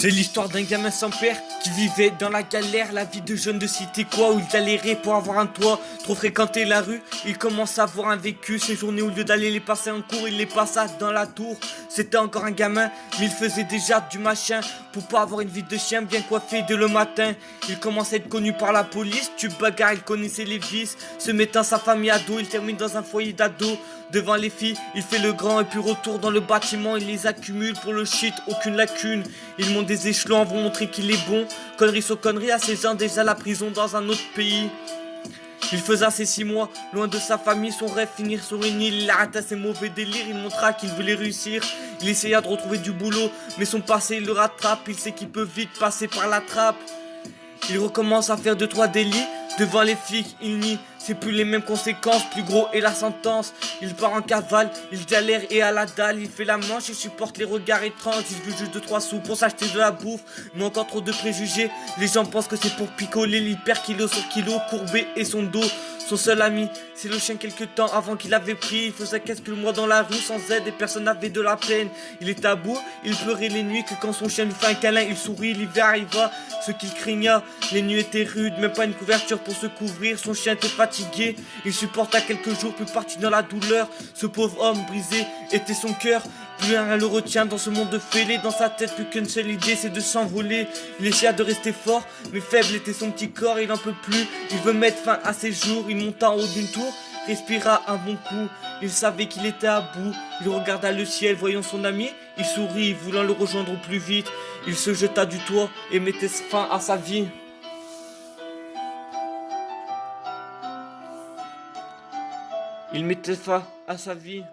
C'est l'histoire d'un gamin sans père qui vivait dans la galère, la vie de jeune de cité quoi, où il galérait pour avoir un toit, trop fréquenter la rue, il commence à avoir un vécu, ses journées au lieu d'aller les passer en cours, il les passa dans la tour. C'était encore un gamin, mais il faisait déjà du machin, pour pas avoir une vie de chien bien coiffé dès le matin. Il commence à être connu par la police, tu bagarre, il connaissait les vices, se mettant sa famille à dos, il termine dans un foyer d'ado. Devant les filles, il fait le grand et puis retour dans le bâtiment, il les accumule pour le shit, aucune lacune. Il monte des échelons pour montrer qu'il est bon. Conneries sur conneries, à 16 ans déjà la prison dans un autre pays. Il faisait ses 6 mois, loin de sa famille, son rêve finir sur une île. Il arrêta ses mauvais délires, il montra qu'il voulait réussir. Il essaya de retrouver du boulot, mais son passé le rattrape. Il sait qu'il peut vite passer par la trappe. Il recommence à faire 2-3 délits. Devant les flics, il nie, c'est plus les mêmes conséquences, plus gros est la sentence. Il part en cavale, il galère et à la dalle, il fait la manche, il supporte les regards étranges. Il veut juste 2-3 sous pour s'acheter de la bouffe, mais encore trop de préjugés. Les gens pensent que c'est pour picoler, il perd kilo sur kilo, courbé et son dos. Son seul ami, c'est le chien quelques temps avant qu'il avait pris. Il faisait quelques mois dans la rue sans aide et personne n'avait de la peine. Il est à bout, il pleurait les nuits que quand son chien lui fait un câlin, il sourit, l'hiver arriva, ce qu'il craigna. Les nuits étaient rudes, même pas une couverture pour se couvrir. Son chien était fatigué, il supporta quelques jours, puis parti dans la douleur. Ce pauvre homme brisé était son cœur. Plus rien le retient dans ce monde fêlé. Dans sa tête plus qu'une seule idée, c'est de s'envoler. Il essaya de rester fort, mais faible était son petit corps. Il n'en peut plus, il veut mettre fin à ses jours. Il monta en haut d'une tour, respira un bon coup. Il savait qu'il était à bout. Il regarda le ciel, voyant son ami. Il sourit, voulant le rejoindre au plus vite. Il se jeta du toit et mettait fin à sa vie. Il mettait fin à sa vie.